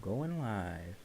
Going live.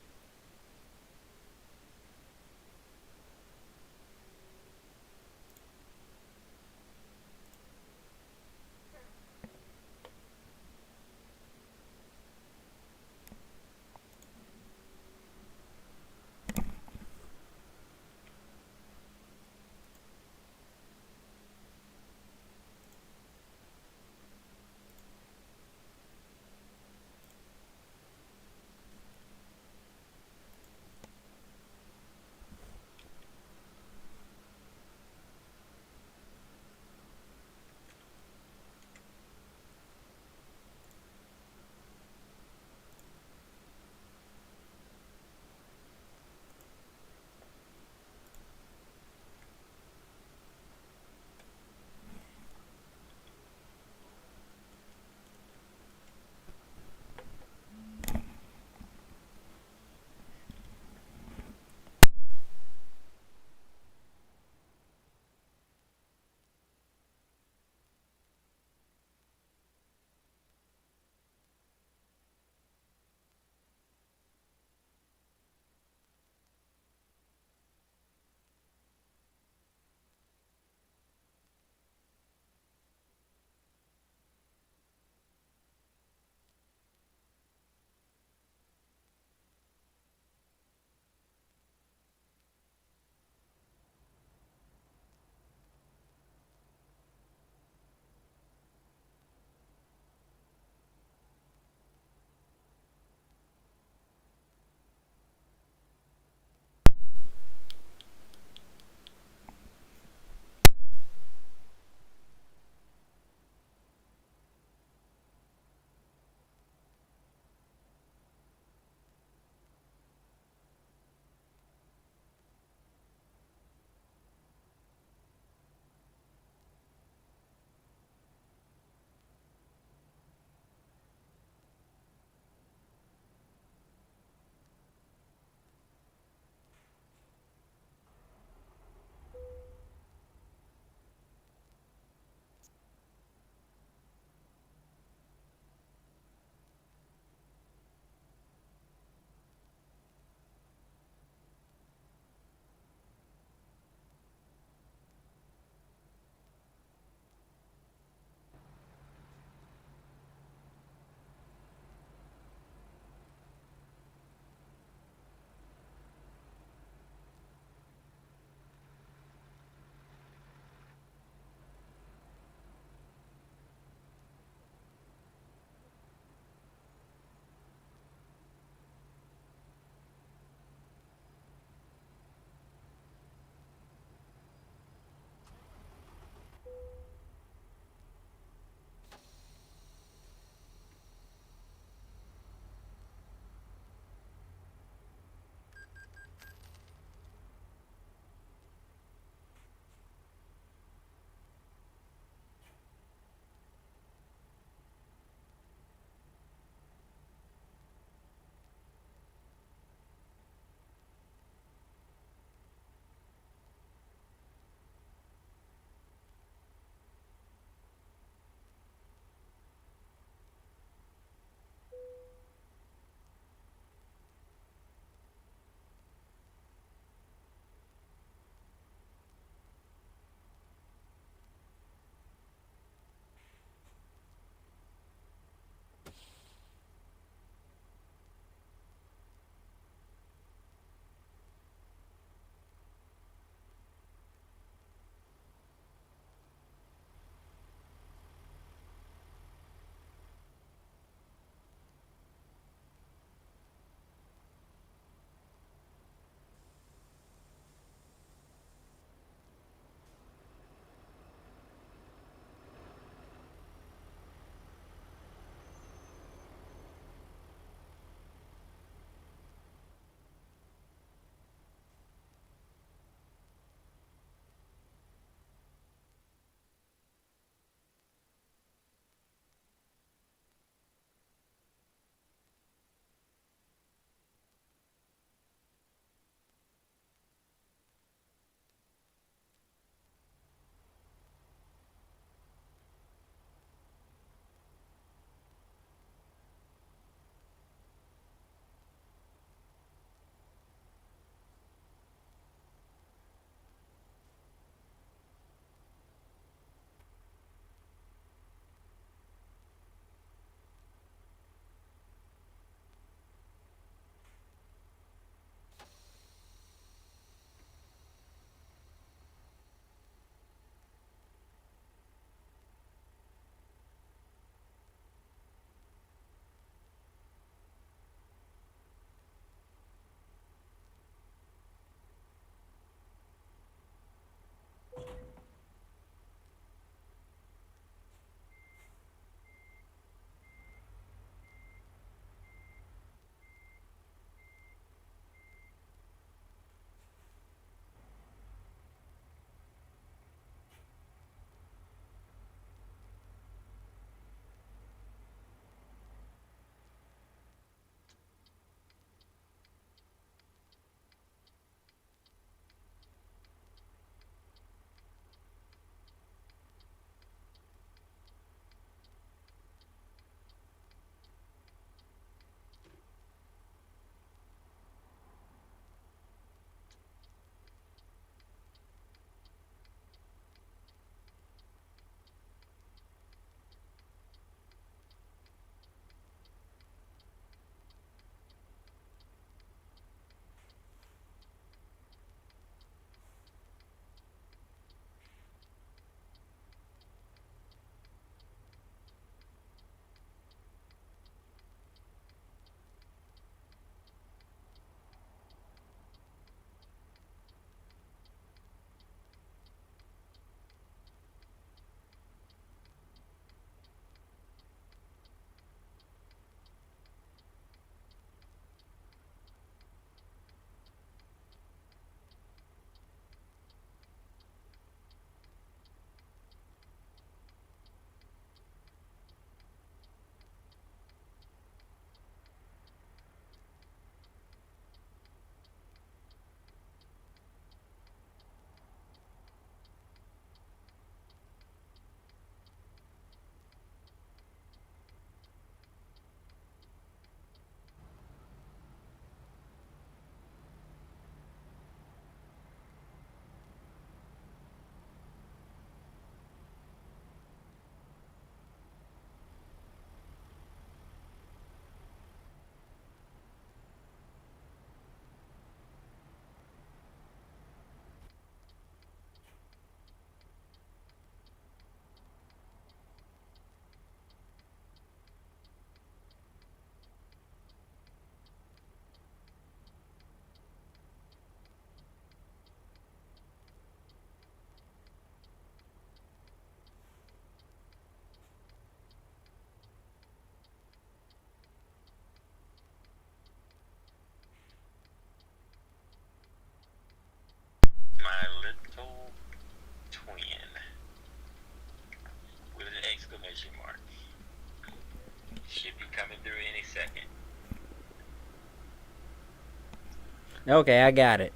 Okay, I got it.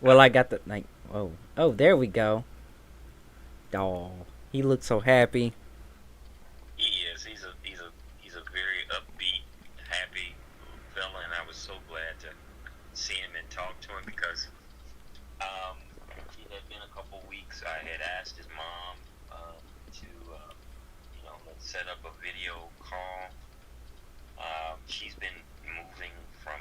Well, I got the like. Oh, there we go. Oh, he looks so happy. He is. He's a very upbeat, happy fella, and I was so glad to see him and talk to him because um, it had been a couple weeks. I had asked his mom to let's set up a video call. She's been moving from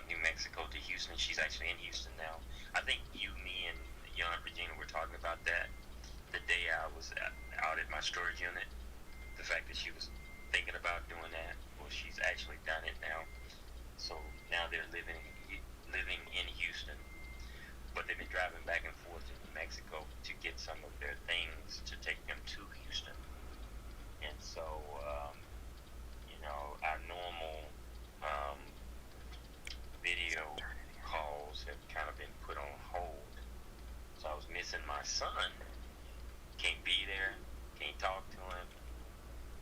New Mexico to Houston. She's actually in Houston now. I think you, me, and your Aunt Regina were talking about that the day I was out at my storage unit. The fact that she was thinking about doing that. Well, she's actually done it now. So now they're living in Houston, but they've been driving back and forth to New Mexico to get some of their things to take them to Houston. And so, our normal um, video calls have kind of been put on hold. So I was missing my son. Can't be there. Can't talk to him.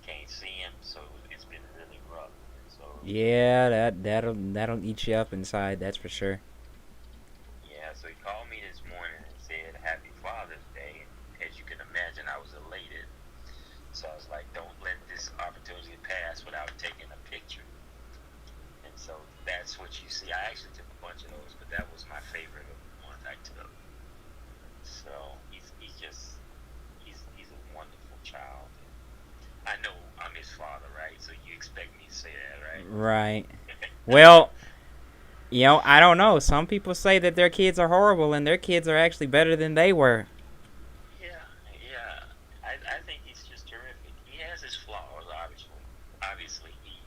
Can't see him. So it's been really rough. So Yeah, that'll eat you up inside. That's for sure. yeah, so he called me this morning and said Happy Father's Day. And as you can imagine, I was elated. So I was like, don't let this opportunity pass without taking a picture. And so that's what you see. I actually took a bunch of those, but that was my favorite of the ones I took. So he's a wonderful child. I know I'm his father, right? So you expect me to say that, right? Right. Well, I don't know. Some people say that their kids are horrible, and their kids are actually better than they were. Yeah, yeah. I think he's just terrific. He has his flaws, obviously. Obviously, he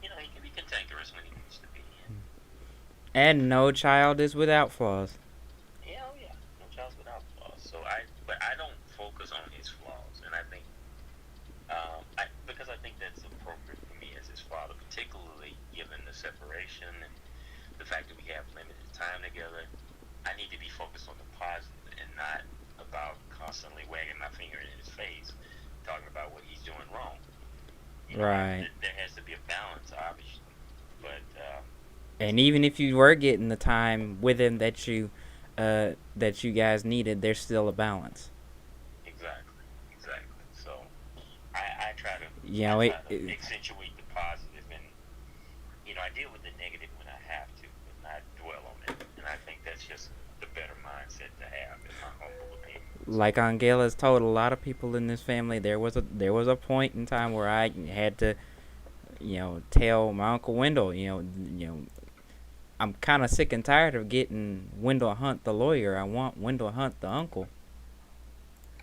can be cantankerous when he needs to be. And And no child is without flaws. yeah, oh yeah, no child's without flaws. But I don't focus on his flaws, and I think, because I think that's appropriate for me as his father, particularly given the separation and the fact that we have limited time together. I need to be focused on the positive and not about constantly wagging my finger in his face, talking about what he's doing wrong. Right. There has to be a balance, obviously, but And even if you were getting the time with him that you guys needed, there's still a balance. exactly, exactly. So I try to You I know try it, to it accentuate the positive, and I deal with the negative when I have to, but not dwell on it. And I think that's just the better mindset to have, in my humble opinion. So like Angela's told a lot of people in this family. There was a point in time where I had to tell my uncle Wendell, I'm kind of sick and tired of getting Wendell Hunt the lawyer. I want Wendell Hunt the uncle.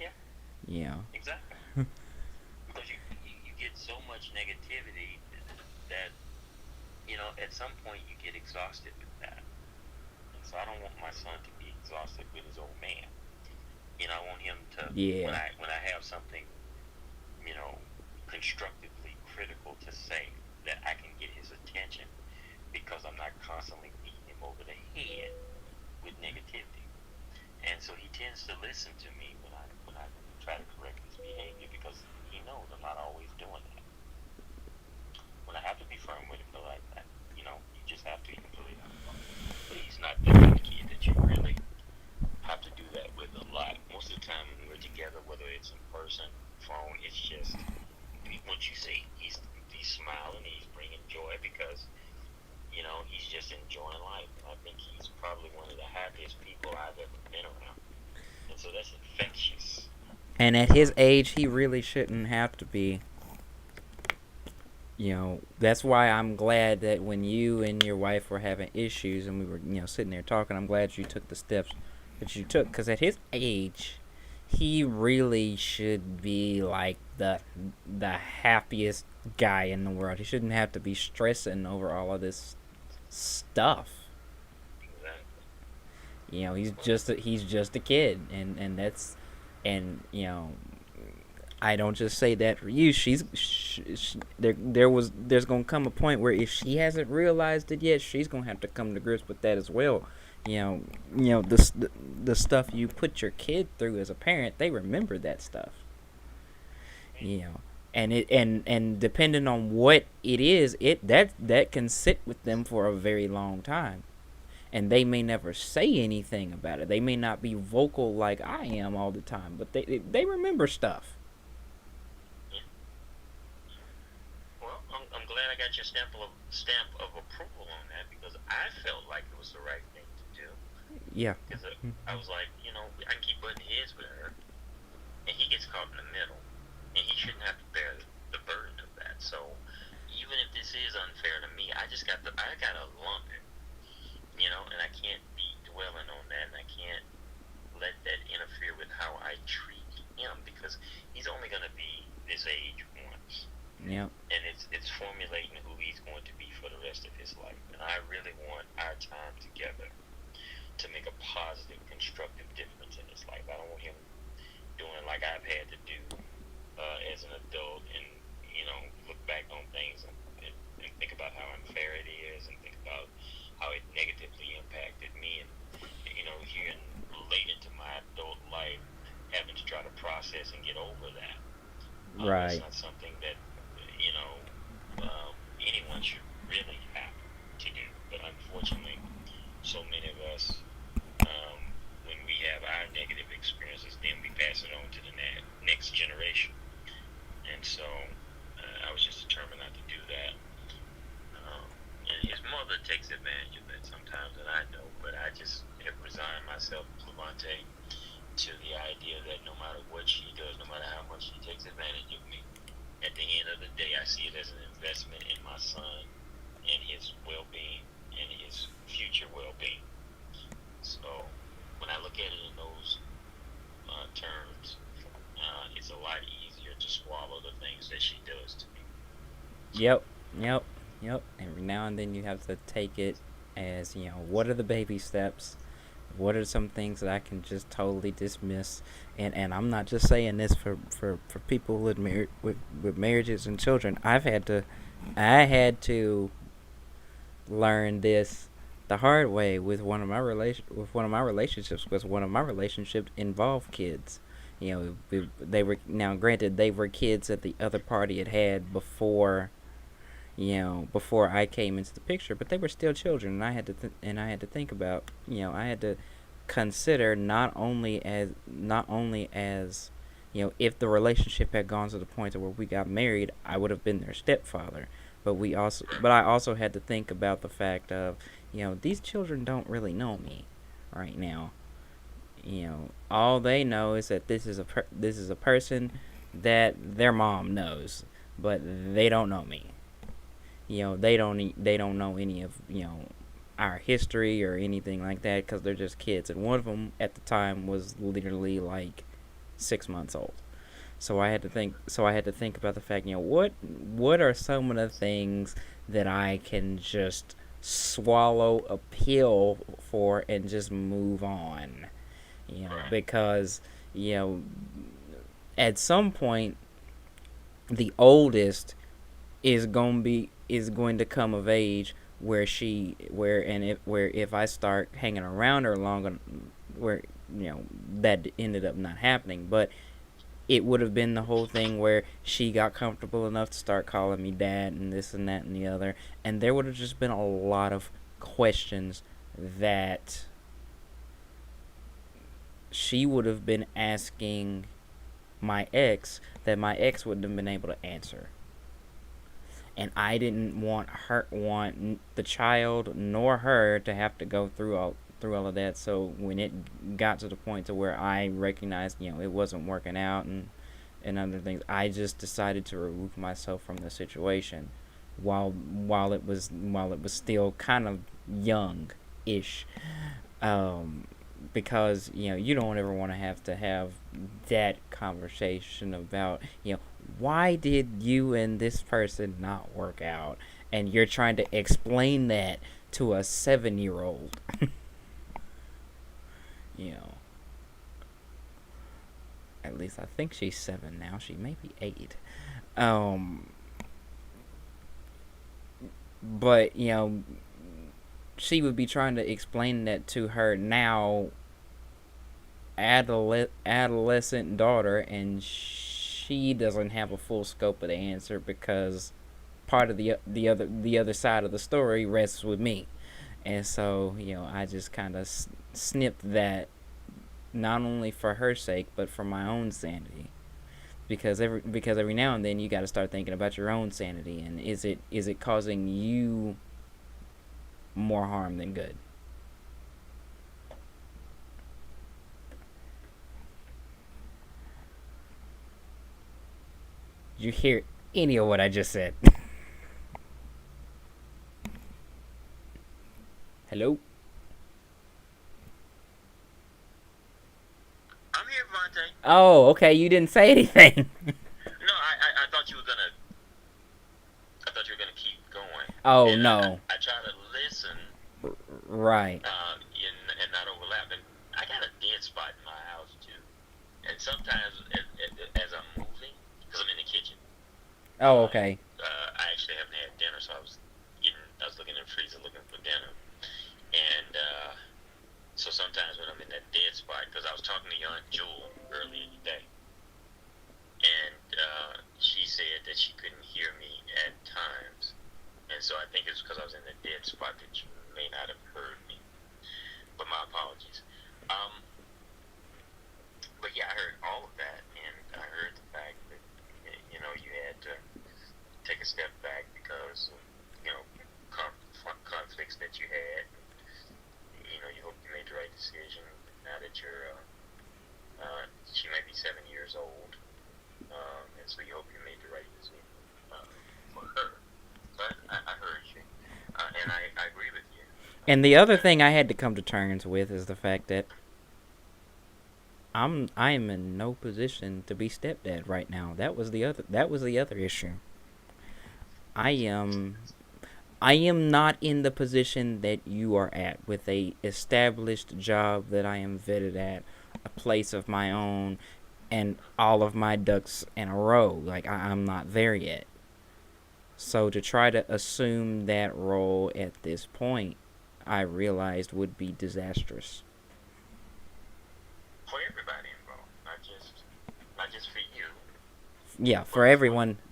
yeah, You know. exactly. Because you get so much negativity that at some point you get exhausted with that. And so I don't want my son to be exhausted with his old man. I want him to, when Yeah. I have something constructively critical to say, that I can get his attention because I'm not constantly beating him over the head with negativity. And so he tends to listen to me when I try to correct his behavior because he knows I'm not always doing that. When I have to be firm with him, though, you just have to, even though but he's not the kind of kid that you really have to do that with a lot. Most of the time when we're together, whether it's in person, phone, it's just what you see. He's smiling, he's bringing joy because he's just enjoying life. And I think he's probably one of the happiest people I've ever been around, and so that's infectious. And at his So age, he really shouldn't have to be. That's why I'm glad that when you and your wife were having issues and we were, sitting there talking, I'm glad you took the steps that you took. Because at his age, he really should be like the happiest guy in the world. He shouldn't have to be stressing over all of this stuff. exactly, He's just a kid, and I don't just say that for you. There's gonna come a point where if she hasn't realized it yet, she's gonna have to come to grips with that as well. You know, the stuff you put your kid through as a parent, they remember that stuff. You know, and and depending on what it is, that can sit with them for a very long time, and they may never say anything about it. They may not be vocal like I am all the time, but they remember stuff. Yeah. Well, I'm glad I got your stamp of approval on that because I felt like it was the right thing to do. Yeah. Because I was like, I can keep butting heads with her, and he gets caught in the middle, and he shouldn't have to bear the burden of that. So even if this is unfair to me, I gotta lump it, and I can't be dwelling on that, and I can't let that interfere with how I treat him because he's only gonna be this age once. Yeah. And it's formulating who he's going to be for the rest of his life. And I really want our time together to make a positive, constructive difference in his life. I don't want him doing like I've had to do as an adult and, look back on things and think about how unfair it is and think about how it negatively impacted me. And, here late into my adult life, having to try to process and get over that. Right. It's not something that anyone should really have to do. But unfortunately, so many of us, when we have our negative experiences, then we pass it on to the next generation. And so I was just determined not to do that. And his mother takes advantage of that sometimes, and I know, but I just have resigned myself, Levante, to the idea that no matter what she does, no matter how much she takes advantage of me, at the end of the day, I see it as an investment in my son and his well-being and his future well-being. So when I look at it in those terms, it's a lot easier to swallow the things that she does to me. Yep. Every now and then you have to take it as, what are the baby steps? What are some things that I can just totally dismiss? And I'm not just saying this for people with marriages and children. I had to learn this the hard way with one of my relationships because one of my relationships involved kids. They were, now granted, they were kids that the other party had before before I came into the picture, but they were still children, and I had to think about, I had to consider not only as if the relationship had gone to the point to where we got married, I would have been their stepfather, but I also had to think about the fact of, these children don't really know me right now. All they know is that this is a person that their mom knows, but they don't know me. They don't know any of our history or anything like that because they're just kids, and one of them at the time was literally like 6 months old. So I had to think about the fact, what are some of the things that I can just swallow a pill for and just move on, because at some point the oldest is going to come of age where if I start hanging around her longer, where that ended up not happening, but it would have been the whole thing where she got comfortable enough to start calling me dad and this and that and the other, and there would have just been a lot of questions that she would have been asking my ex that my ex wouldn't have been able to answer. And I didn't want the child nor her to have to go through all of that. So when it got to the point to where I recognized, it wasn't working out and other things, I just decided to remove myself from the situation while it was still kind of young-ish. Because you don't ever want to have that conversation about why did you and this person not work out, and you're trying to explain that to a 7-year-old. At least I think she's 7 now. She may be 8. But she would be trying to explain that to her now adolescent daughter, and she doesn't have a full scope of the answer because part of the other side of the story rests with me, and so I just kind of snipped that, not only for her sake but for my own sanity, because every now and then you got to start thinking about your own sanity, and is it causing you more harm than good? Did you hear any of what I just said? Hello? I'm here, Vontae. Oh, okay, you didn't say anything. No, I thought you were gonna. I thought you were gonna keep going. Oh, And no. I try to listen, Right. and not overlap. And I got a dead spot in my house too. And sometimes, as I'm moving, because I'm in the kitchen. Oh, okay. I actually haven't had dinner, so I was looking in the freezer looking for dinner, and so sometimes when I'm in that dead spot, because I was talking to your Aunt Jewel earlier today, and she said that she couldn't hear me at times, and so I think it's because I was in the dead spot that you may not have heard me. But my apologies. But yeah, I heard all of that, and I heard the fact that you had to take a step back because of, conflicts that you had. You hope you made the right decision. Now that she might be 7 years old, and so you hope you made the right decision for her. But I heard you, and I agree with you. And the other thing I had to come to terms with is the fact that I am in no position to be stepdad right now. That was the other issue. I am not in the position that you are at, with a established job that I am vetted at, a place of my own, and all of my ducks in a row. Like, I'm not there yet. So to try to assume that role at this point, I realized would be disastrous. For everybody involved, not just for you. Yeah, for everyone.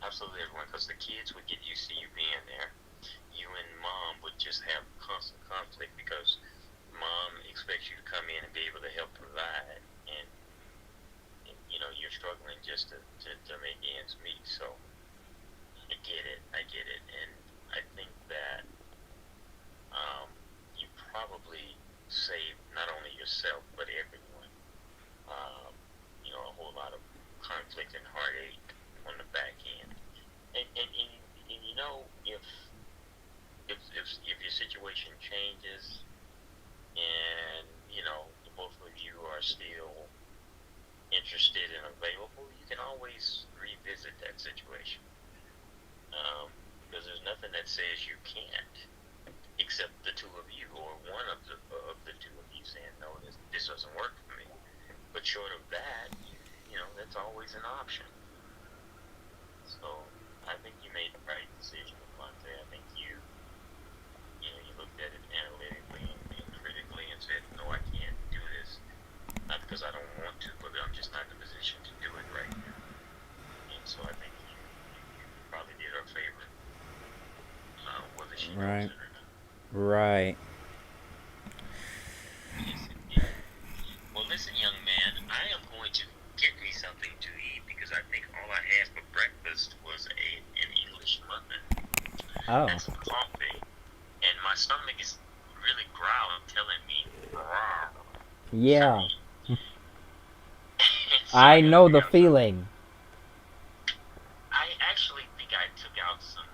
Absolutely everyone, because the kids would get used to you being there. You and mom would just have constant conflict because mom expects you to come in and be able to help provide, and you're struggling just to make ends meet. So I get it, and I think that you probably save not only yourself but everyone. A whole lot of conflict and heartache on the back end. And if your situation changes, and the both of you are still interested and available, you can always revisit that situation. Because there's nothing that says you can't, except the two of you, or one of the two of you saying, no, this doesn't work for me. But short of that, that's always an option. So I think you made the right decision, Monte. I think you looked at it analytically and critically and said, no, I can't do this. Not because I don't want to, but I'm just not in a position to do it right now. And so I think you probably did her a favor, whether she knows Right. it or not. Right. Yes, indeed. Well, listen, young man, I am going to get me something to eat because I think all I had for breakfast was an English muffin Oh. and some coffee, and my stomach is really growling, telling me, "Rawr," for Yeah. me. And so I I gotta know the figure out something. feeling. I actually think I took out some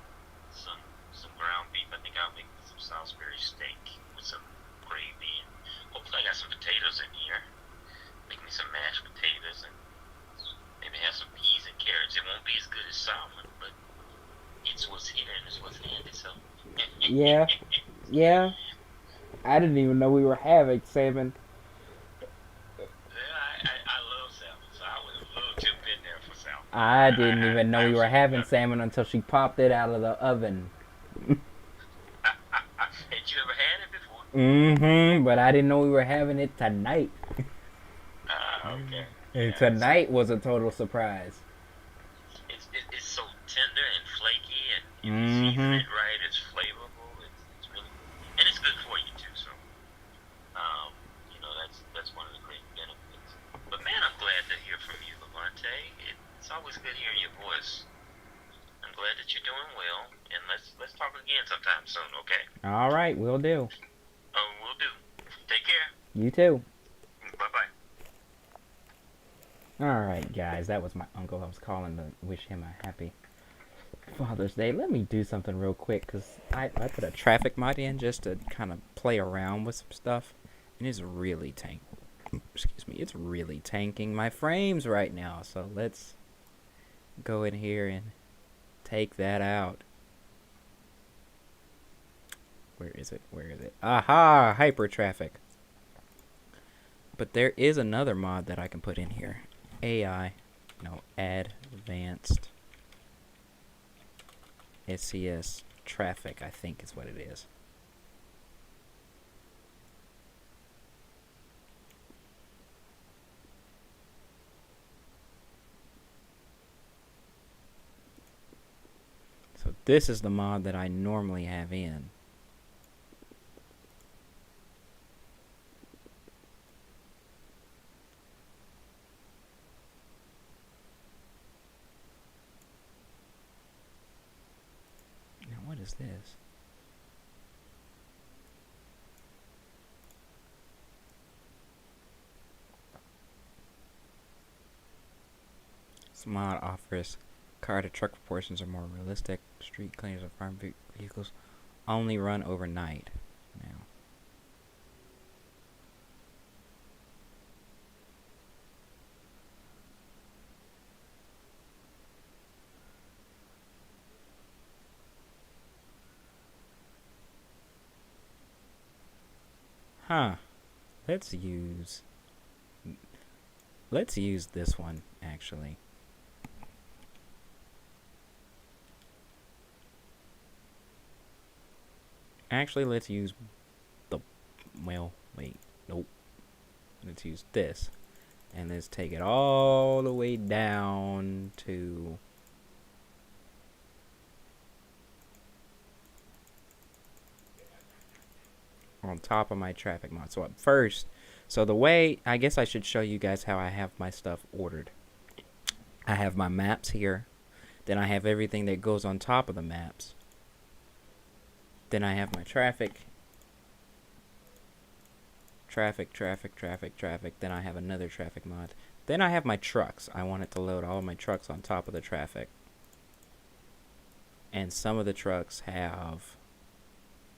some ground beef. I think I'll make some Salisbury steak with some gravy, and hopefully I got some potatoes in here. Make me some mashed potatoes and maybe have some peas and carrots. It won't be as good as salmon, but it's what's here and it's what's handy. So Yeah. Yeah. I didn't even know we were having salmon. yeah, I love salmon, so I would have loved to have been there for salmon. I didn't even I know we were absolutely having love it. salmon until she popped it out of the oven. Had you ever had it before? But I didn't know we were having it tonight. Okay. And Yeah, tonight was a total surprise. it's so tender and flaky, and if you season Mm-hmm. it right, it's flavorful. It's really good, and it's good for you too. So, um, that's one of the great benefits. But man, I'm glad to hear from you, Levante. It's always good hearing your voice. I'm glad that you're doing well, and let's talk again sometime soon. Okay? All right, we'll do. We'll do. Take care. You too. Bye bye. All right, guys, that was my uncle. I was calling to wish him a happy Father's Day. Let me do something real quick because I put a traffic mod in just to kind of play around with some stuff, and it's really excuse me, it's really tanking my frames right now. So let's go in here and take that out. Where is it? Where is it? Aha! Hyper traffic. But there is another mod that I can put in here. Advanced SCS traffic, I think is what it is. So this is the mod that I normally have in. Now what is this? This mod offers car to truck proportions are more realistic. Street cleaners of farm vehicles only run overnight. Now, huh? Let's use let's use this one actually. Actually, let's use the wait, nope. Let's use this. And let's take it all the way down to on top of my traffic mod. So at first, so the way, I guess I should show you guys how I have my stuff ordered. I have my maps here. Then I have everything that goes on top of the maps. Then I have my traffic. Traffic. Then I have another traffic mod. Then I have my trucks. I want it to load all of my trucks on top of the traffic. And some of the trucks have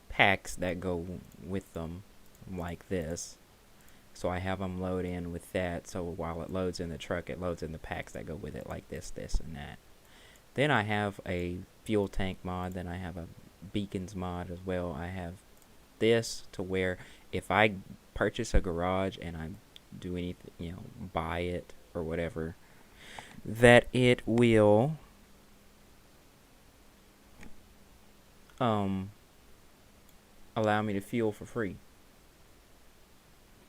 packs that go with them, like this. So I have them load in with that. So while it loads in the truck, it loads in the packs that go with it, like this, and that. Then I have a fuel tank mod. Then I have a beacons mod as well. I have this to where if I purchase a garage and I do anything, buy it or whatever, that it will allow me to fuel for free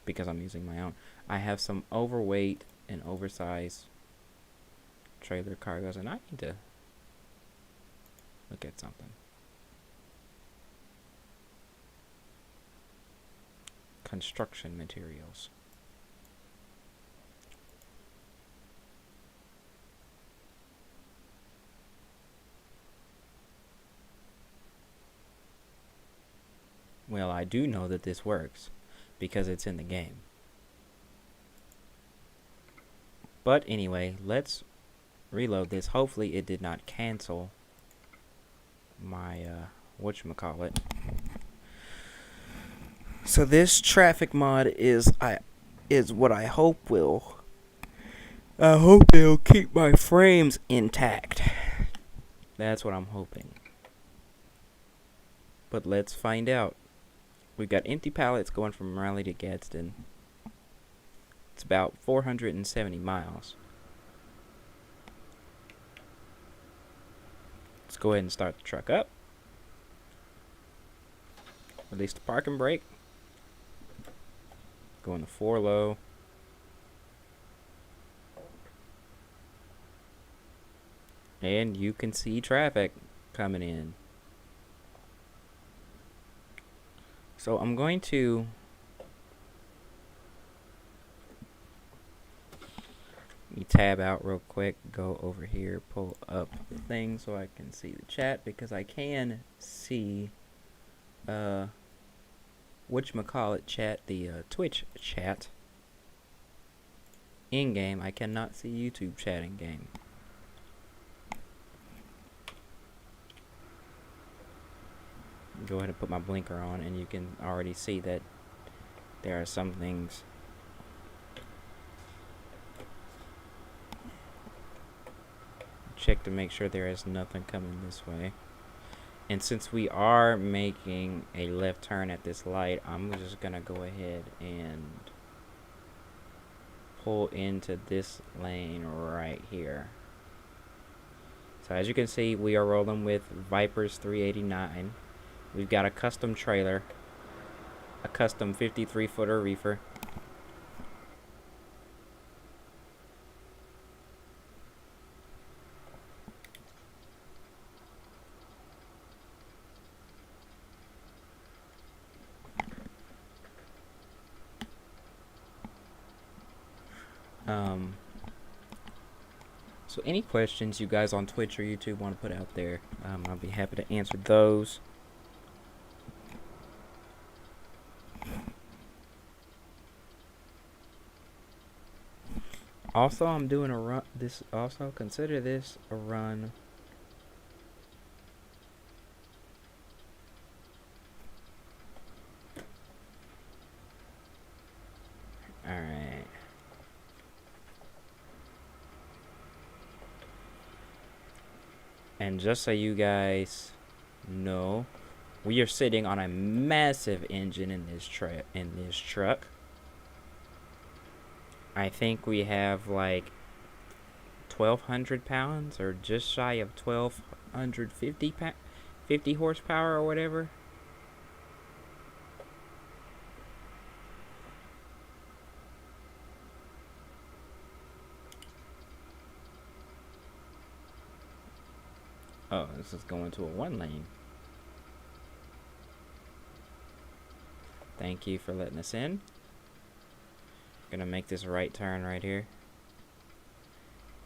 because I'm using my own. I have some overweight and oversized trailer cargos, and I need to look at something. Construction materials. Well, I do know that this works because it's in the game. But anyway, let's reload this. Hopefully it did not cancel my whatchamacallit. So this traffic mod is what I hope will. I hope it'll keep my frames intact. That's what I'm hoping. But let's find out. We've got empty pallets going from Raleigh to Gadsden. It's about 470 miles. Let's go ahead and start the truck up. Release the parking brake. Go in the 4 low. And you can see traffic coming in. So I'm going to let me tab out real quick, go over here, pull up the thing so I can see the chat, because I can see whatchamacallit chat, the Twitch chat in game. I cannot see YouTube chat in game. Go ahead and put my blinker on, and you can already see that there are some things. Check to make sure there is nothing coming this way. And since we are making a left turn at this light, I'm just gonna go ahead and pull into this lane right here. So as you can see, we are rolling with Vipers 389. We've got a custom trailer, a custom 53-footer reefer. So any questions you guys on Twitch or YouTube want to put out there, I'll be happy to answer those. Also, I'm doing a run. Consider this a run. Alright. And just so you guys know, we are sitting on a massive engine in this truck. I think we have like 1,200 pounds, or just shy of 50 horsepower or whatever. Oh, this is going to a 1 lane. Thank you for letting us in. Gonna make this right turn right here.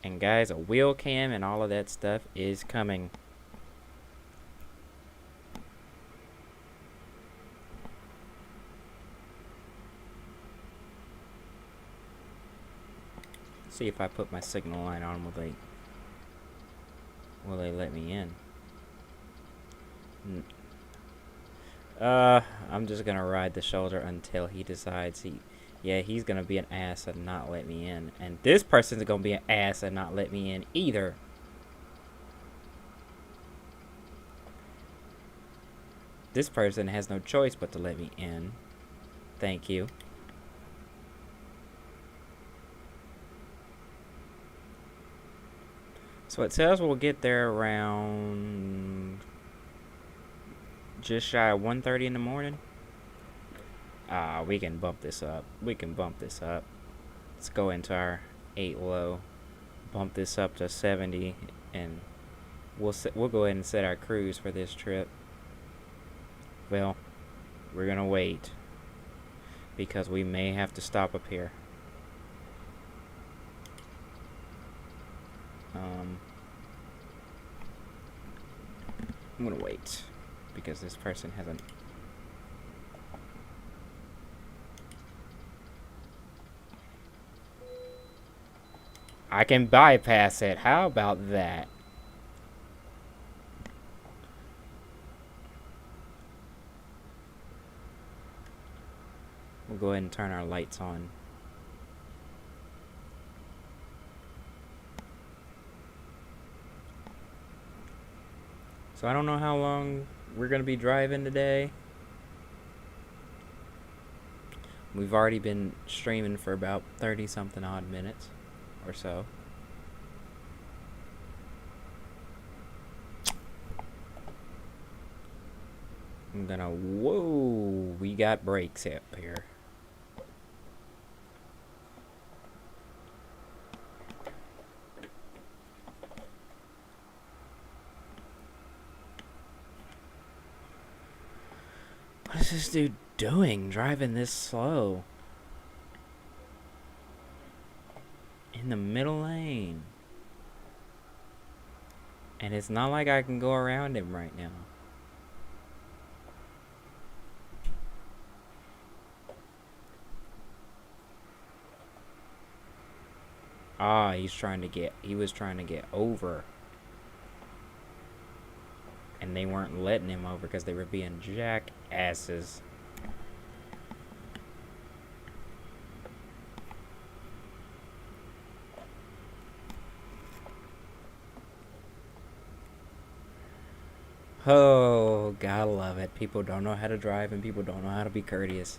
And guys, a wheel cam and all of that stuff is coming. See if I put my signal line on, will they let me in? I'm just gonna ride the shoulder until he decides he's gonna be an ass and not let me in. And this person's gonna be an ass and not let me in either. This person has no choice but to let me in. Thank you. So it says we'll get there around just shy of 1:30 in the morning. We can bump this up. Let's go into our 8 low, bump this up to 70, and we'll go ahead and set our cruise for this trip. Well, we're gonna wait because we may have to stop up here. I'm gonna wait because this person hasn't. I can bypass it. How about that? We'll go ahead and turn our lights on. So I don't know how long we're gonna be driving today. We've already been streaming for about 30-something odd minutes or so. I'm gonna, whoa, we got brakes up here. What is this dude doing driving this slow? In the middle lane. And it's not like I can go around him right now. Ah, he was trying to get over. And they weren't letting him over because they were being jackasses. Oh, gotta love it. People don't know how to drive and people don't know how to be courteous.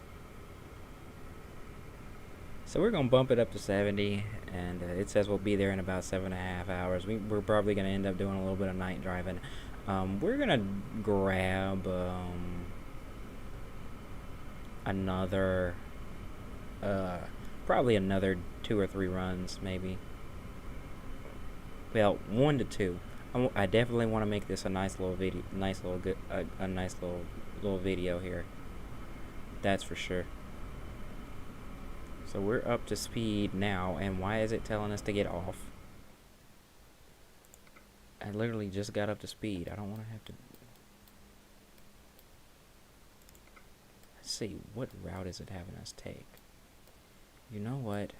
So we're gonna bump it up to 70, and it says we'll be there in about 7.5 hours. We're probably gonna end up doing a little bit of night driving. We're gonna grab another, probably another 2 or 3 runs, maybe. Well, 1 to 2. I definitely want to make this a nice little video, a nice little video here. That's for sure. So we're up to speed now, and why is it telling us to get off? I literally just got up to speed. I don't want to have to... Let's see, what route is it having us take? You know what?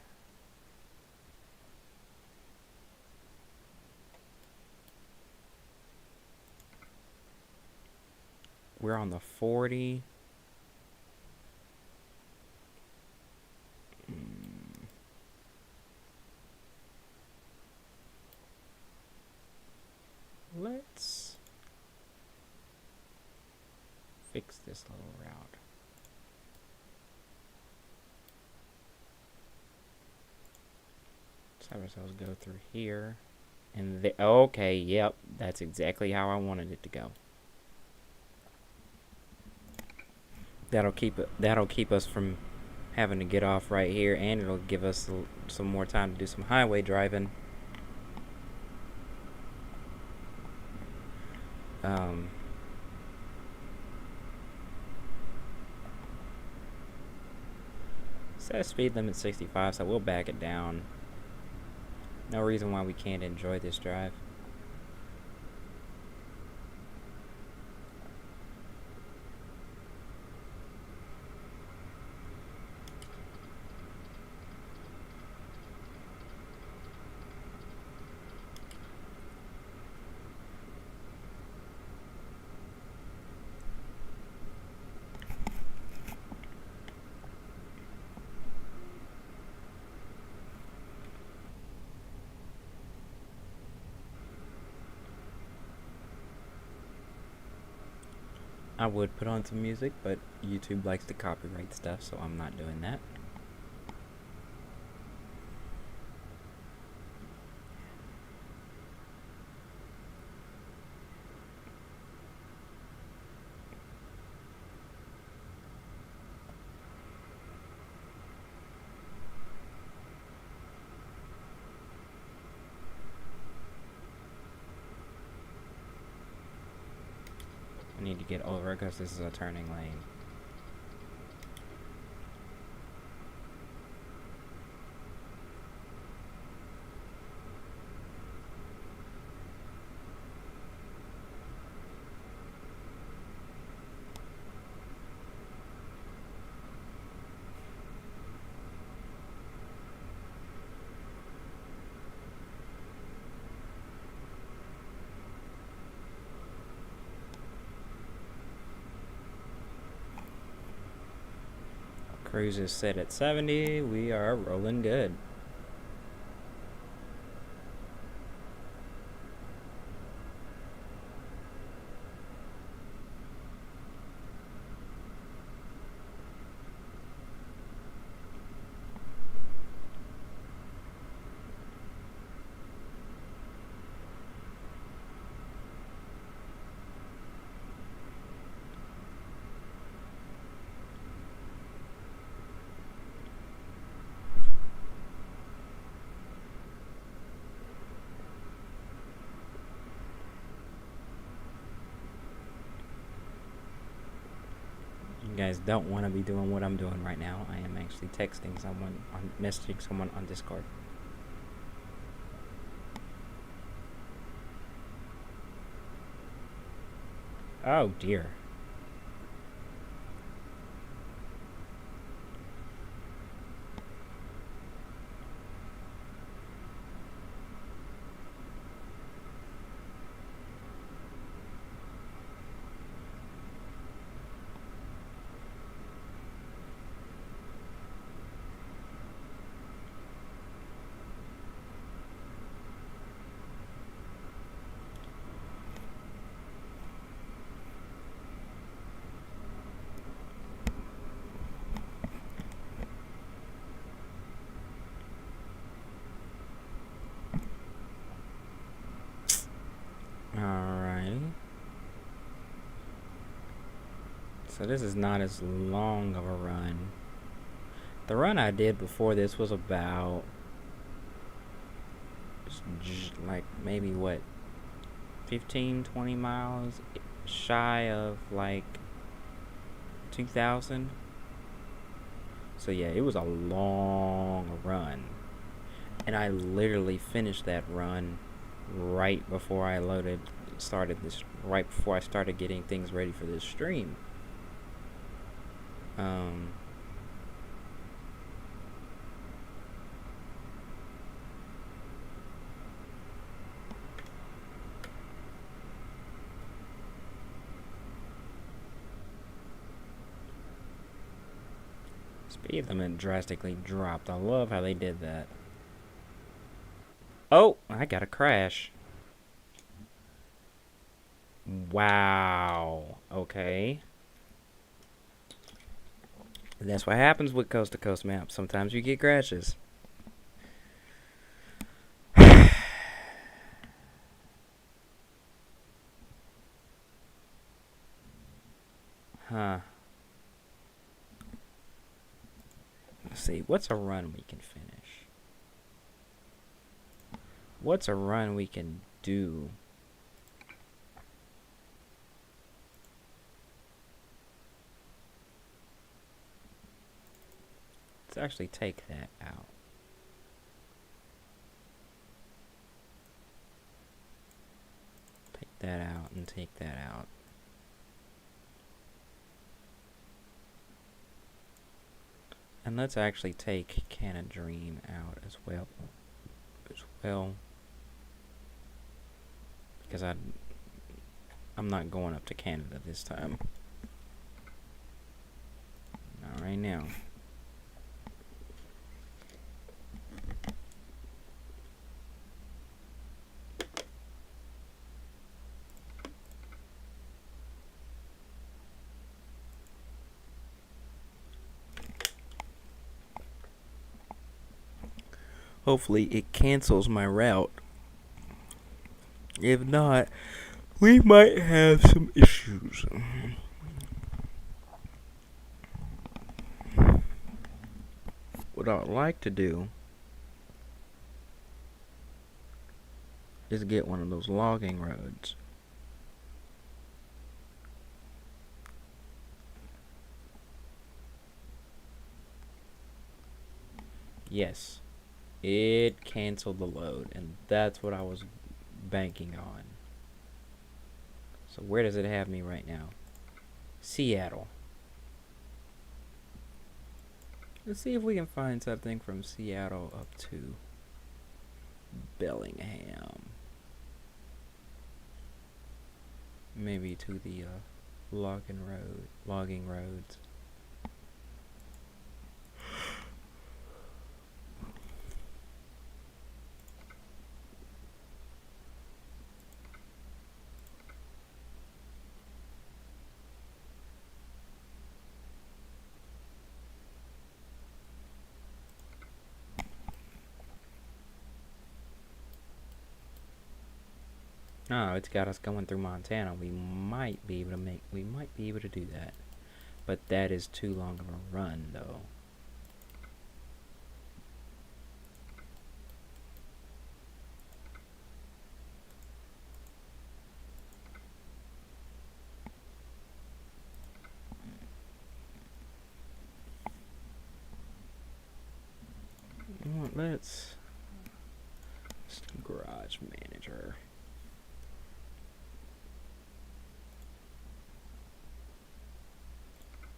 We're on the 40. Let's fix this little route. Let's have ourselves go through here. And okay, yep, that's exactly how I wanted it to go. That'll keep us from having to get off right here, and it'll give us some more time to do some highway driving. Set speed limit 65, so we'll back it down. No reason why we can't enjoy this drive. I would put on some music, but YouTube likes to copyright stuff, so I'm not doing that. I need to get over because this is a turning lane. Cruise is set at 70. We are rolling good. guys don't want to be doing what I'm doing right now, I am actually texting someone, on messaging someone on Discord. Oh dear. Alrighty. So this is not as long of a run. The run I did before this was about like maybe what 15-20 miles shy of like 2,000. So yeah, it was a long run, and I literally finished that run right before I right before I started getting things ready for this stream. Speed limit drastically dropped. I love how they did that. Oh, I got a crash. Wow. Okay. That's what happens with coast to coast maps. Sometimes you get crashes. Huh. Let's see. What's a run we can finish? What's a run we can do? Let's actually take that out. Take that out and take that out. And let's actually take Canada Dream out as well. Because I'm not going up to Canada this time. Not right now. Hopefully it cancels my route. If not, we might have some issues. What I'd like to do is get one of those logging roads. Yes, it canceled the load, and that's what I was banking on. So where does it have me right now? Seattle. Let's see if we can find something from Seattle up to Bellingham. Maybe to the logging roads. Oh, it's got us going through Montana. We might be able to do that. But that is too long of a run, though. let's garage manager.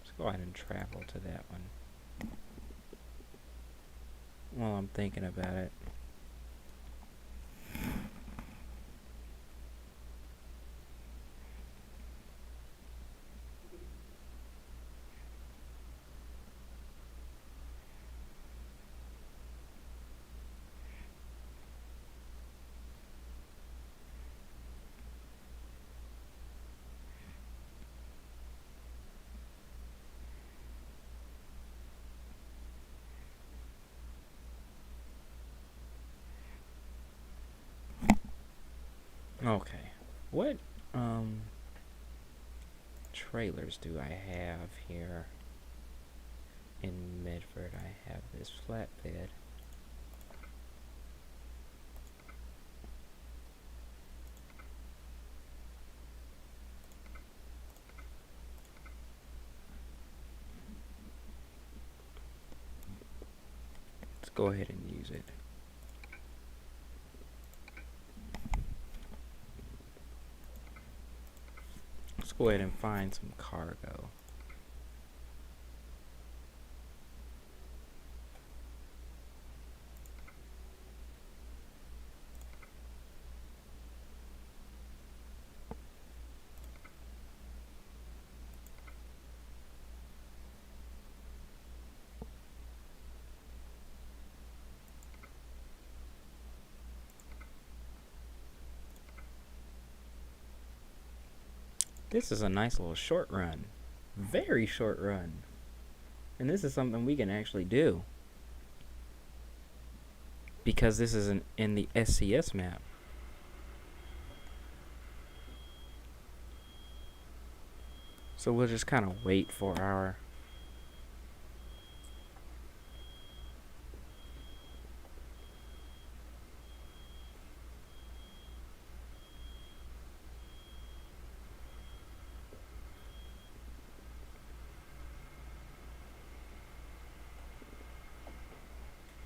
Let's go ahead and travel to that one while I'm thinking about it. Okay, what trailers do I have here? In Medford, I have this flatbed. Let's go ahead and use it. Let's go ahead and find some cargo. This is a nice little short run. Very short run. And this is something we can actually do. Because this is in the SCS map. So we'll just kind of wait for our...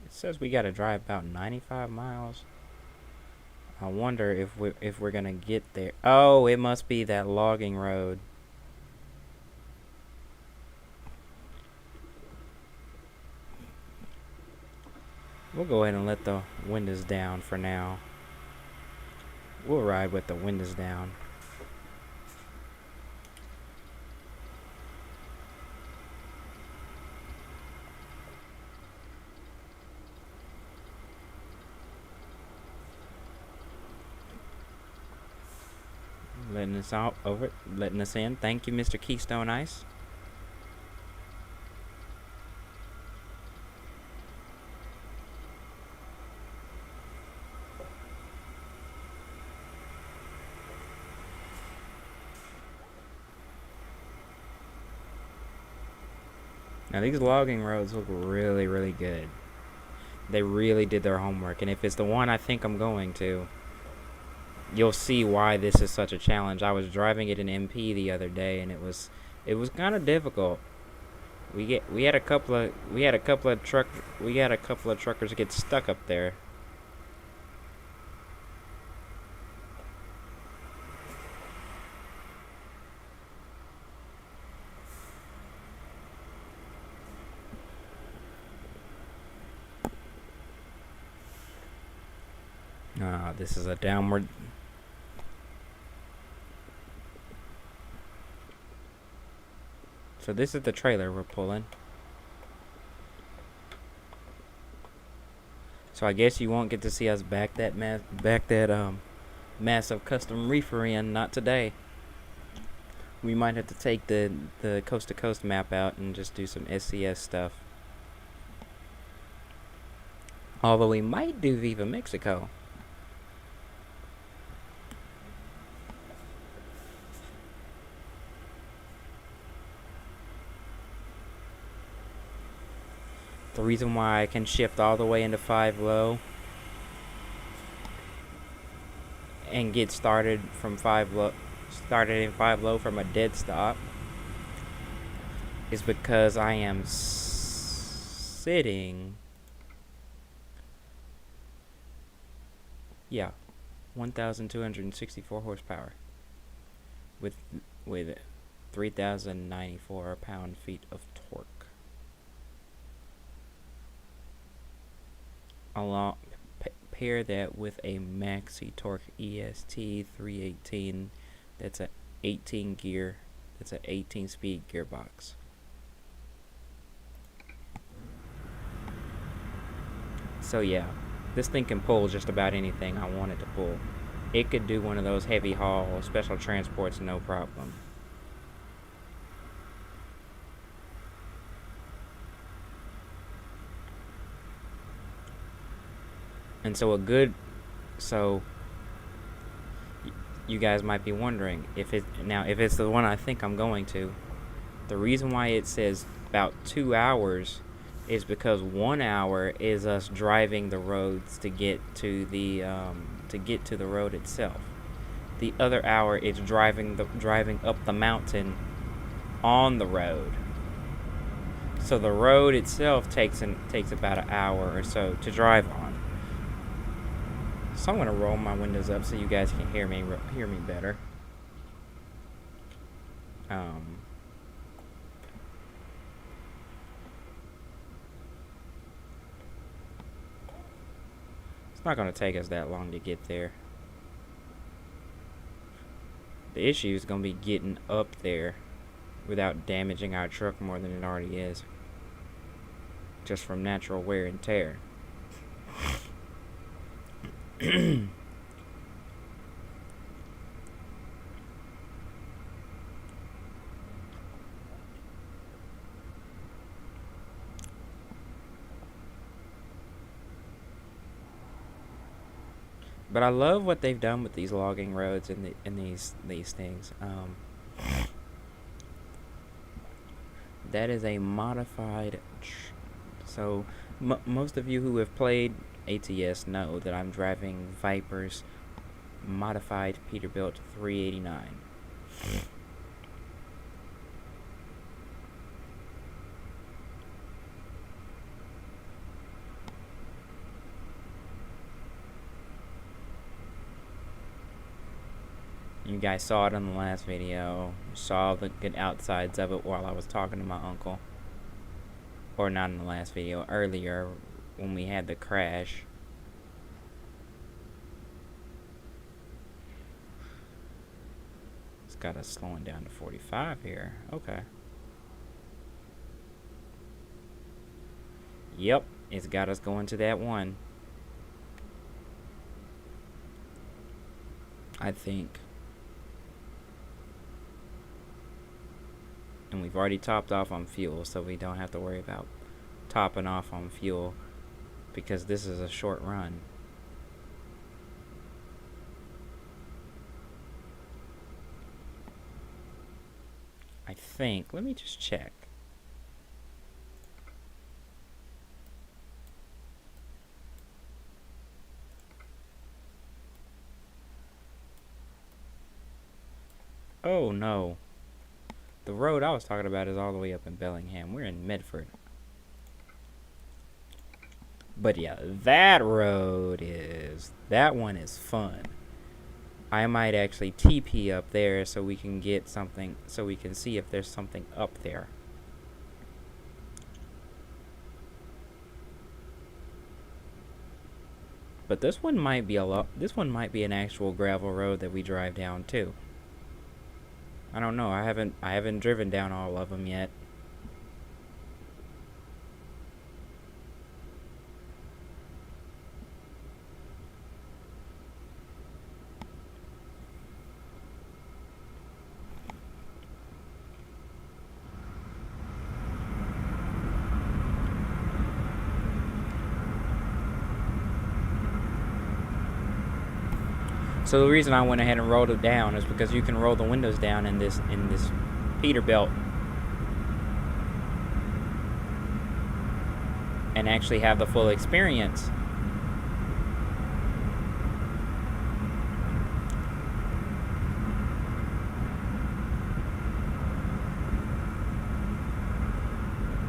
Says we gotta drive about 95 miles. I wonder if we're gonna get there. Oh, it must be that logging road. We'll go ahead and let the windows down for now. We'll ride with the windows down. Letting us out over, letting us in. Thank you, Mr. Keystone Ice. Now these logging roads look really, really good. They really did their homework, and if it's the one I think I'm going to, you'll see why this is such a challenge. I was driving it in MP the other day, and it was kind of difficult. We had a couple of truckers get stuck up there. This is a downward. So this is the trailer we're pulling. So I guess you won't get to see us back that massive custom reefer in. Not today. We might have to take the coast to coast map out and just do some SCS stuff. Although we might do Viva Mexico. The reason why I can shift all the way into 5 low and get started from 5 low, started in 5 low from a dead stop, is because I am sitting Yeah, 1,264 horsepower with 3,094 pound-feet of torque. Along pair that with a Maxi Torque EST 318. That's a 18 gear. That's an 18-speed gearbox. So yeah, this thing can pull just about anything I want it to pull. It could do one of those heavy haul special transports, no problem. And so you guys might be wondering if it's the one I think I'm going to. The reason why it says about 2 hours is because 1 hour is us driving the roads to get to the road itself. The other hour is driving up the mountain on the road. So the road itself takes about an hour or so to drive on. So I'm gonna roll my windows up so you guys can hear me better. It's not gonna take us that long to get there. The issue is gonna be getting up there without damaging our truck more than it already is, just from natural wear and tear. But I love what they've done with these logging roads and these things. That is a modified. So most of you who have played ATS know that I'm driving Viper's modified Peterbilt 389. You guys saw it in the last video, saw the good outsides of it while I was talking to my uncle. Or not in the last video, earlier when we had the crash. It's got us slowing down to 45 here. Okay. Yep, it's got us going to that one. I think. And we've already topped off on fuel, so we don't have to worry about topping off on fuel because this is a short run. I think. Let me just check. Oh no. The road I was talking about is all the way up in Bellingham. We're in Medford. But yeah, that one is fun. I might actually TP up there so we can get something, so we can see if there's something up there. But this one might be an actual gravel road that we drive down too. I don't know. I haven't driven down all of them yet. So the reason I went ahead and rolled it down is because you can roll the windows down in this Peterbilt and actually have the full experience.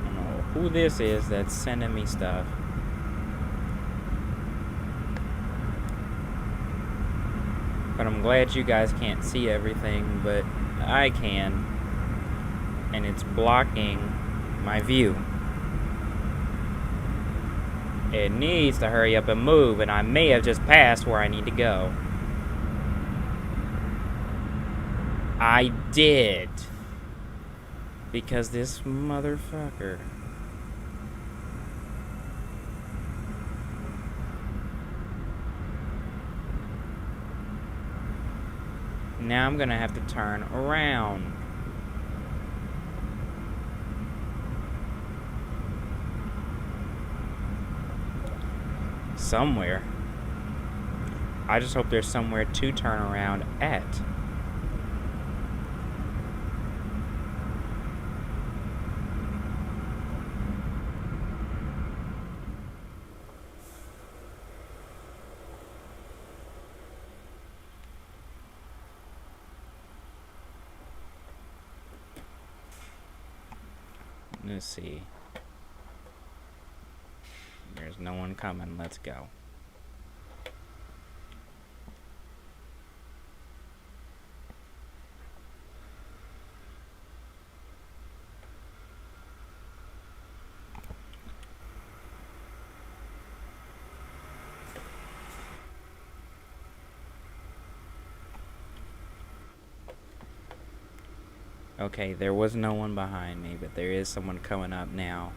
I don't know who this is that's sending me stuff. But I'm glad you guys can't see everything, but I can. And it's blocking my view. It needs to hurry up and move, and I may have just passed where I need to go. I did. Because this motherfucker. Now I'm gonna have to turn around. Somewhere. I just hope there's somewhere to turn around at. Let's see. There's no one coming. Let's go. Okay, there was no one behind me, but there is someone coming up now.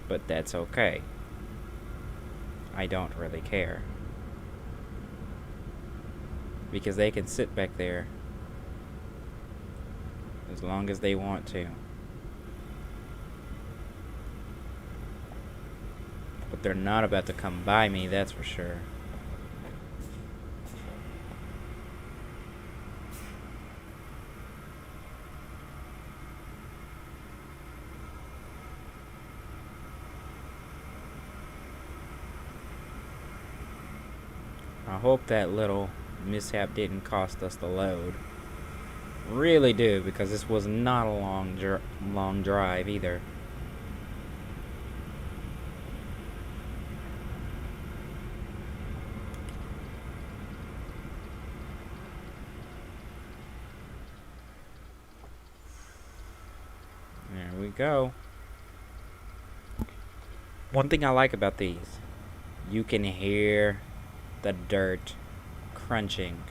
But that's okay. I don't really care. Because they can sit back there as long as they want to. But they're not about to come by me, that's for sure. I hope that little mishap didn't cost us the load. Really do, because this was not a long drive either. There we go. One thing I like about these, you can hear the dirt crunching.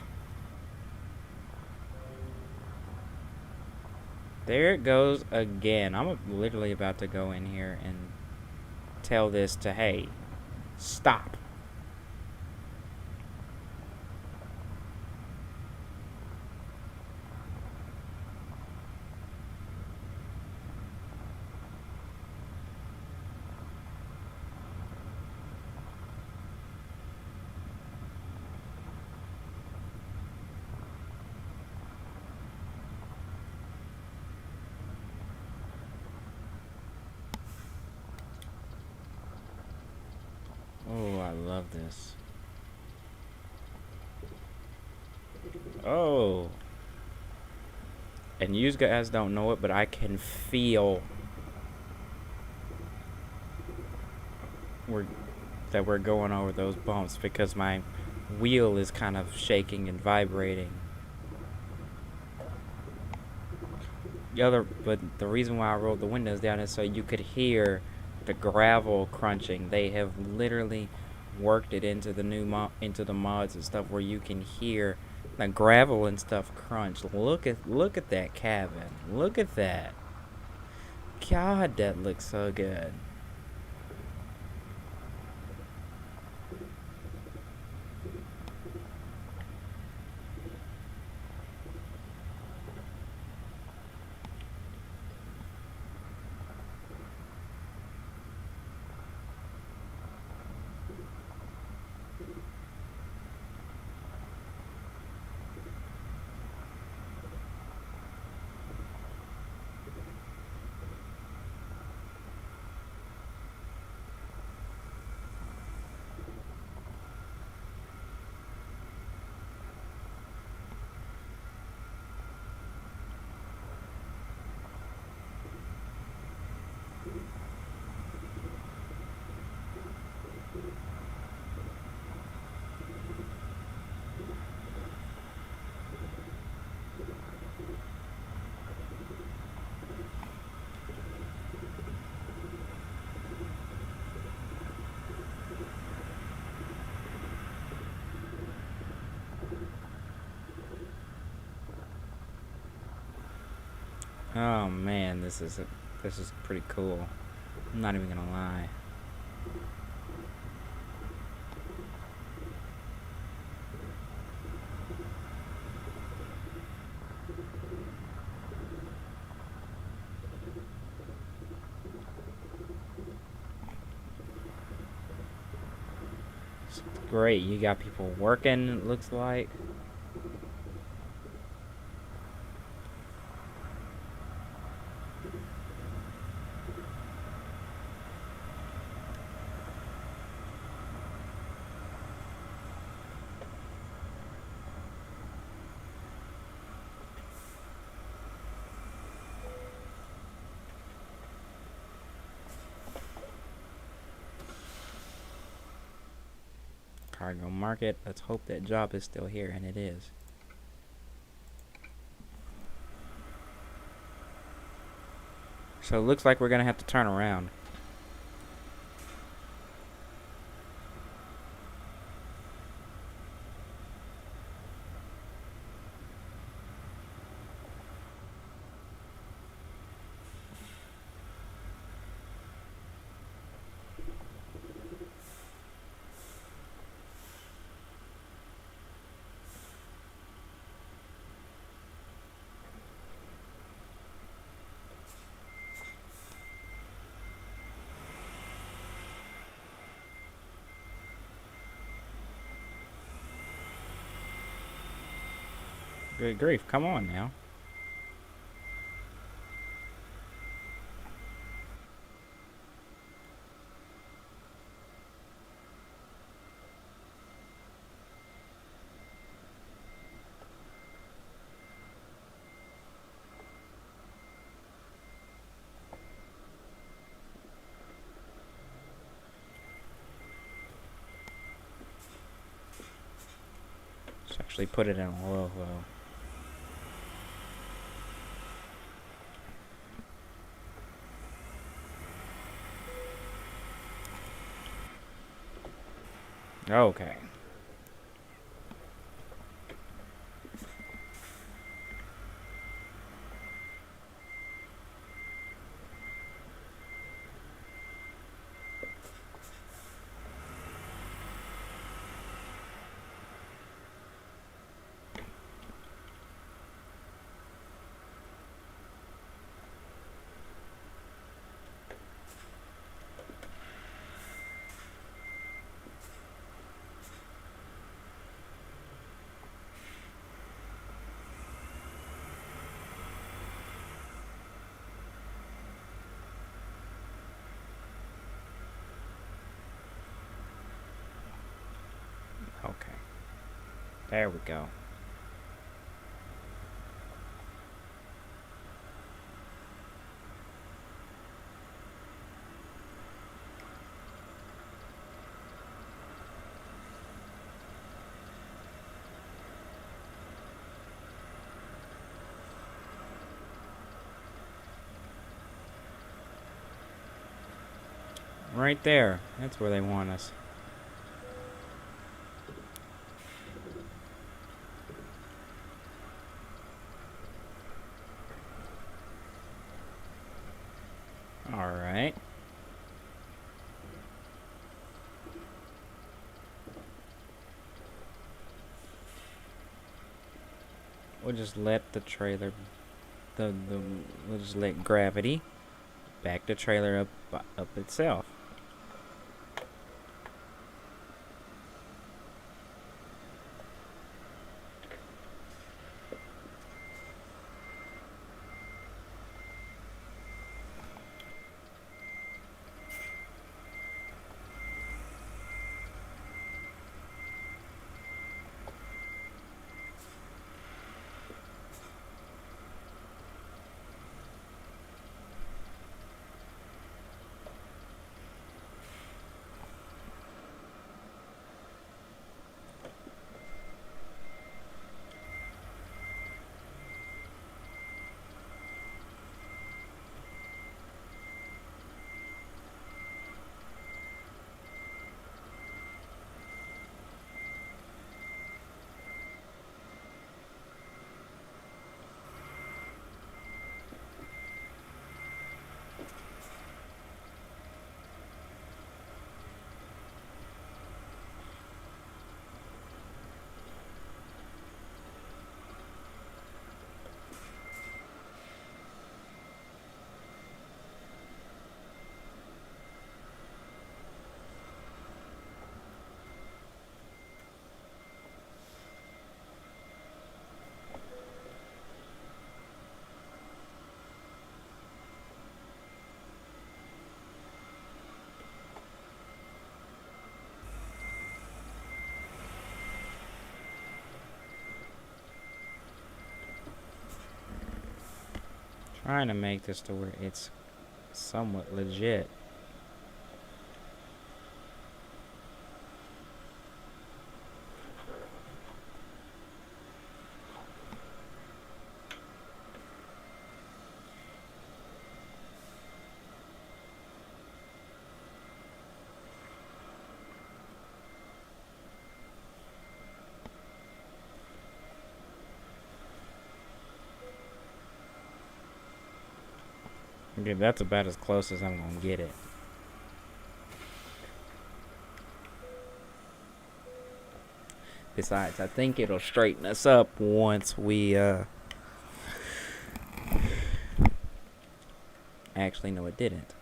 There it goes again. I'm literally about to go in here and tell this to, hey, stop. Oh, I love this. Oh. And you guys don't know it, but I can feel that we're going over those bumps because my wheel is kind of shaking and vibrating. But the reason why I rolled the windows down is so you could hear the gravel crunching. They have literally worked it into the into the mods and stuff where you can hear the gravel and stuff crunch. Look at that cabin. Look at that. God, that looks so good. Oh man, this is pretty cool. I'm not even gonna lie. It's great. You got people working. It looks like. Cargo market. Let's hope that job is still here, and it is. So it looks like we're gonna have to turn around. Good grief! Come on now. Let's actually put it in a low though. Okay. Okay. There we go. Right there. That's where they want us. Alright. We'll just let the trailer we'll just let gravity back the trailer up itself. trying to make this to where it's somewhat legit. Okay, that's about as close as I'm gonna get it. Besides, I think it'll straighten us up once we, actually, no, it didn't.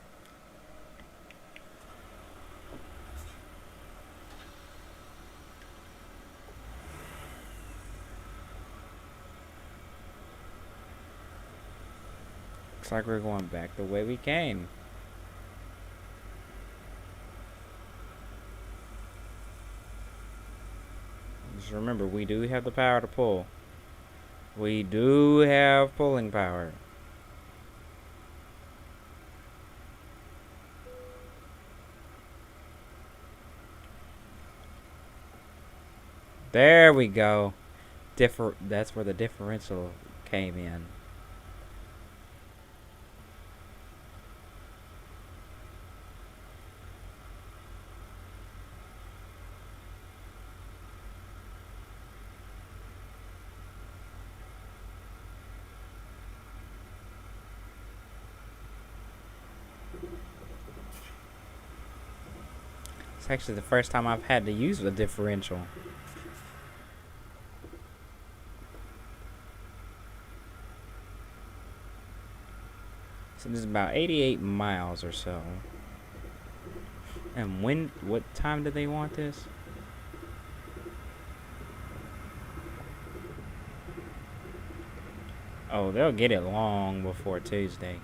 Looks like we're going back the way we came. Just remember, we do have the power to pull. We do have pulling power. There we go. That's where the differential came in. It's actually the first time I've had to use the differential. So this is about 88 miles or so. And what time do they want this? Oh, they'll get it long before Tuesday.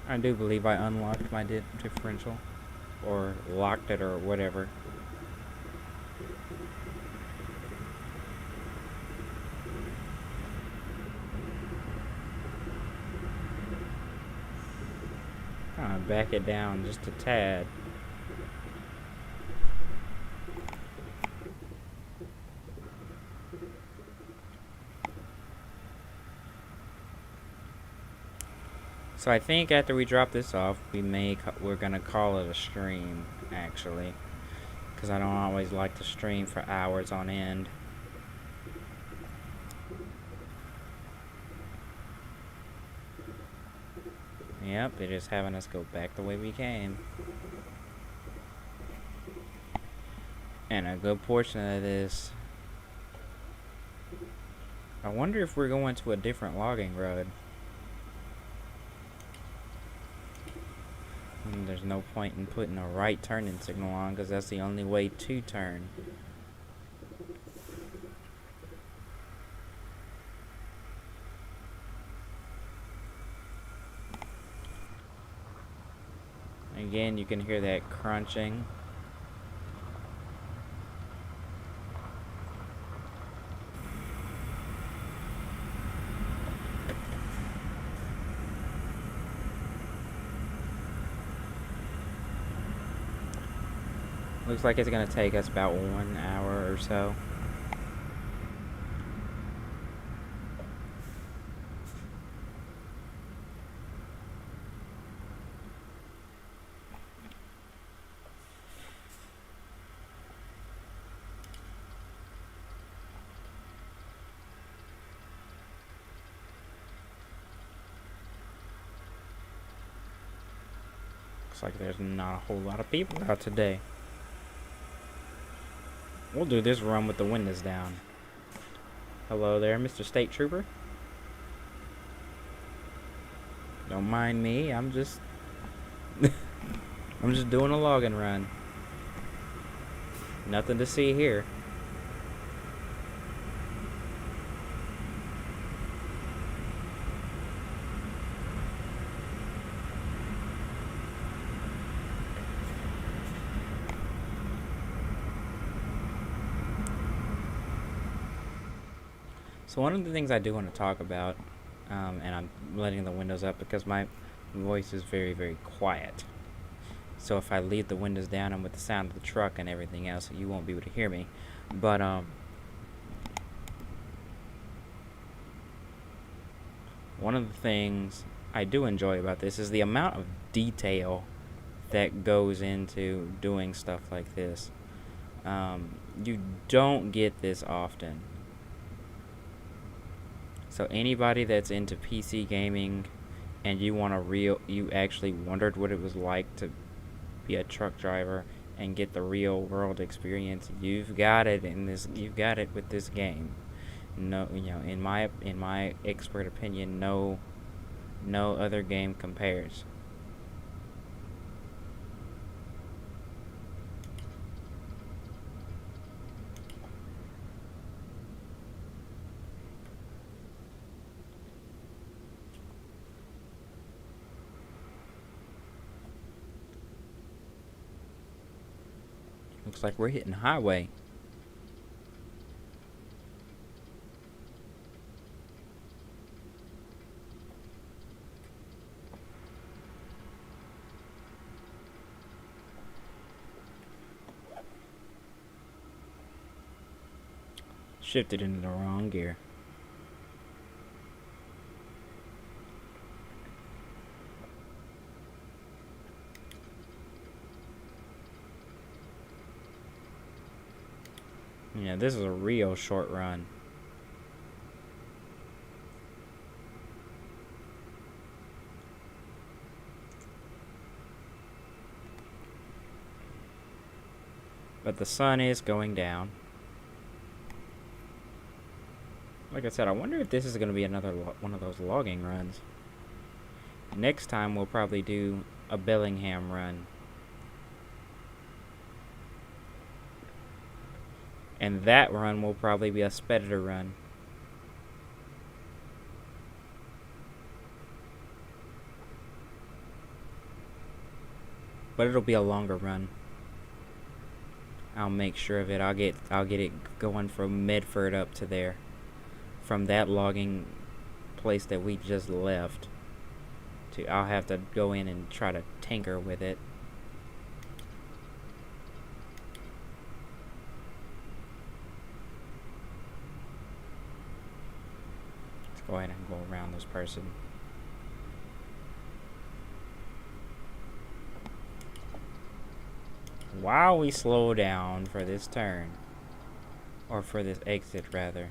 I do believe I unlocked my differential. Or locked it or whatever. Back it down just a tad. So I think after we drop this off, we're gonna call it a stream, actually, because I don't always like to stream for hours on end. Yep, it is having us go back the way we came. And a good portion of this, I wonder if we're going to a different logging road. And there's no point in putting a right turning signal on, because that's the only way to turn. Again, you can hear that crunching. Looks like it's gonna take us about 1 hour or so. Looks like there's not a whole lot of people out today. We'll do this run with the windows down. Hello there, Mr. State Trooper. Don't mind me, I'm just I'm just doing a logging run. Nothing to see here. So one of the things I do want to talk about, and I'm letting the windows up because my voice is very, very quiet. So if I leave the windows down and with the sound of the truck and everything else, you won't be able to hear me. But one of the things I do enjoy about this is the amount of detail that goes into doing stuff like this. You don't get this often. So anybody that's into PC gaming and you actually wondered what it was like to be a truck driver and get the real world experience, you've got it with this game. No, in my expert opinion, no other game compares. Looks like we're hitting highway. Shifted into the wrong gear. Yeah, this is a real short run. But the sun is going down. Like I said, I wonder if this is going to be another one of those logging runs. Next time we'll probably do a Bellingham run. And that run will probably be a Speditor run. But it'll be a longer run. I'll make sure of it. I'll get it going from Medford up to there. From that logging place that we just left to I'll have to go in and try to tinker with it. Let's go ahead and go around this person. While we slow down for this turn, or for this exit rather.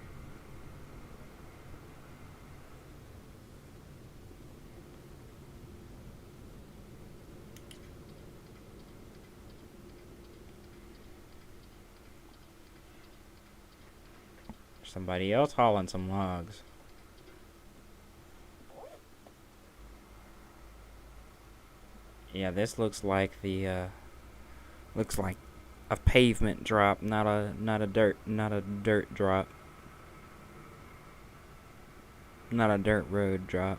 Somebody else hauling some logs. Yeah, this looks like looks like a pavement drop, not a dirt drop. Not a dirt road drop.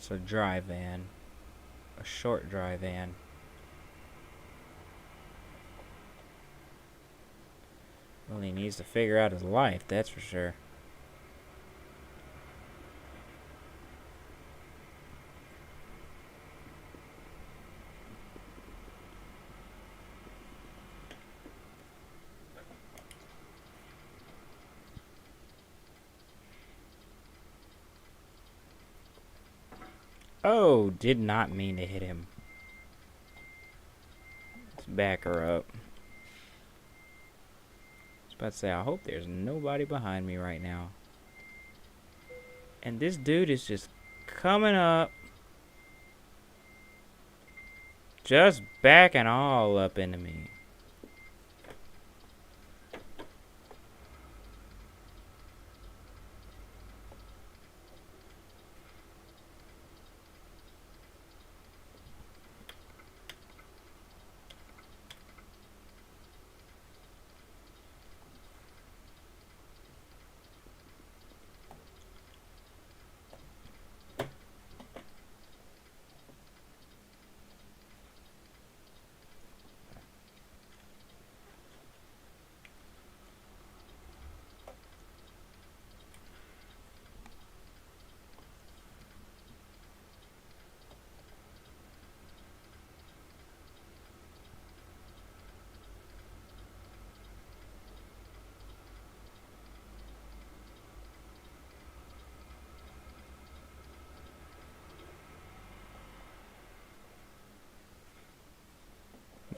It's a dry van. A short dry van. Well, he needs to figure out his life, that's for sure. Oh, did not mean to hit him. Let's back her up. I was about to say, I hope there's nobody behind me right now. And this dude is just coming up. Just backing all up into me.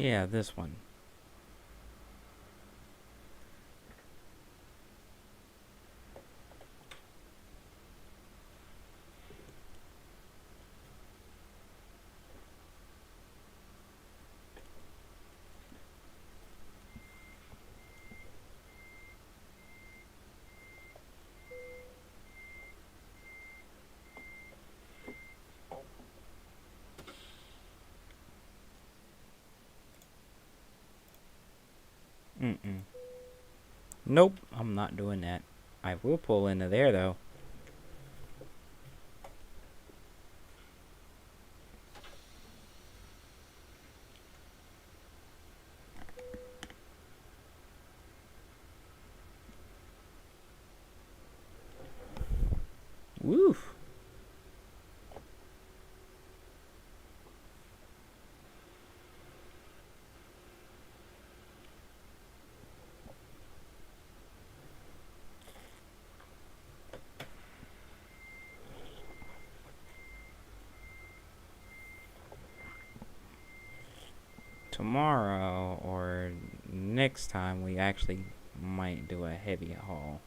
Yeah, this one. Mm-mm. Nope, I'm not doing that. I will pull into there, though. Woof. Tomorrow or next time we actually might do a heavy haul.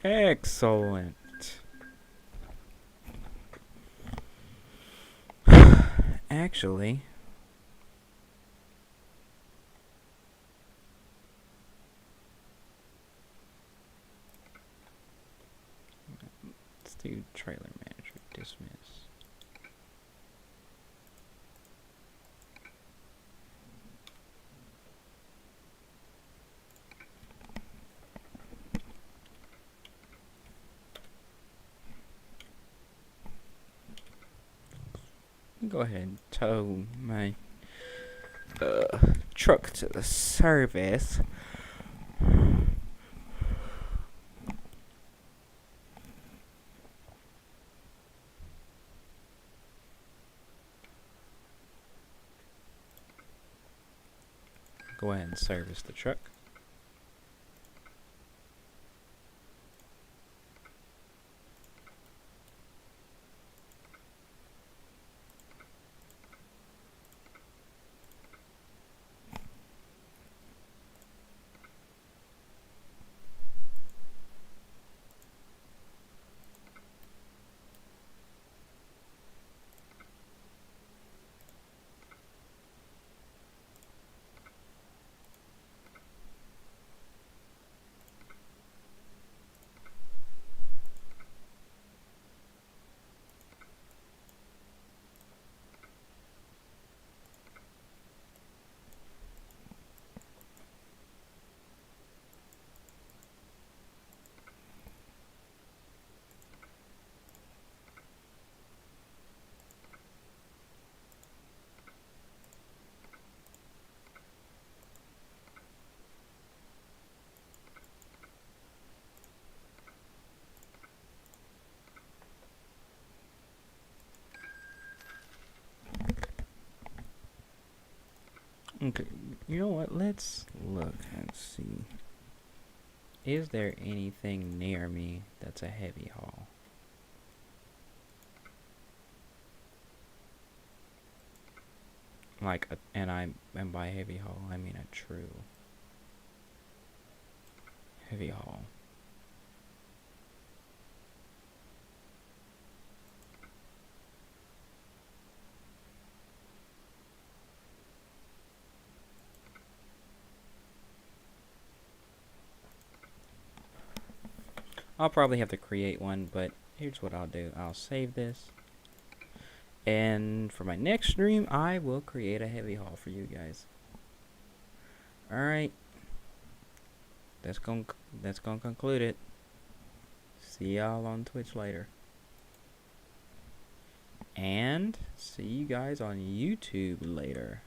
Excellent. Actually, let's do trailer manager dismiss. Go ahead and tow my truck to the service. Go ahead and service the truck. Okay, you know what? Let's look and see. Is there anything near me that's a heavy haul? And by heavy haul, I mean a true heavy haul. I'll probably have to create one, but here's what I'll do. I'll save this, And for my next stream, I will create a heavy haul for you guys. Alright. That's gonna conclude it. See y'all on Twitch later. And see you guys on YouTube later.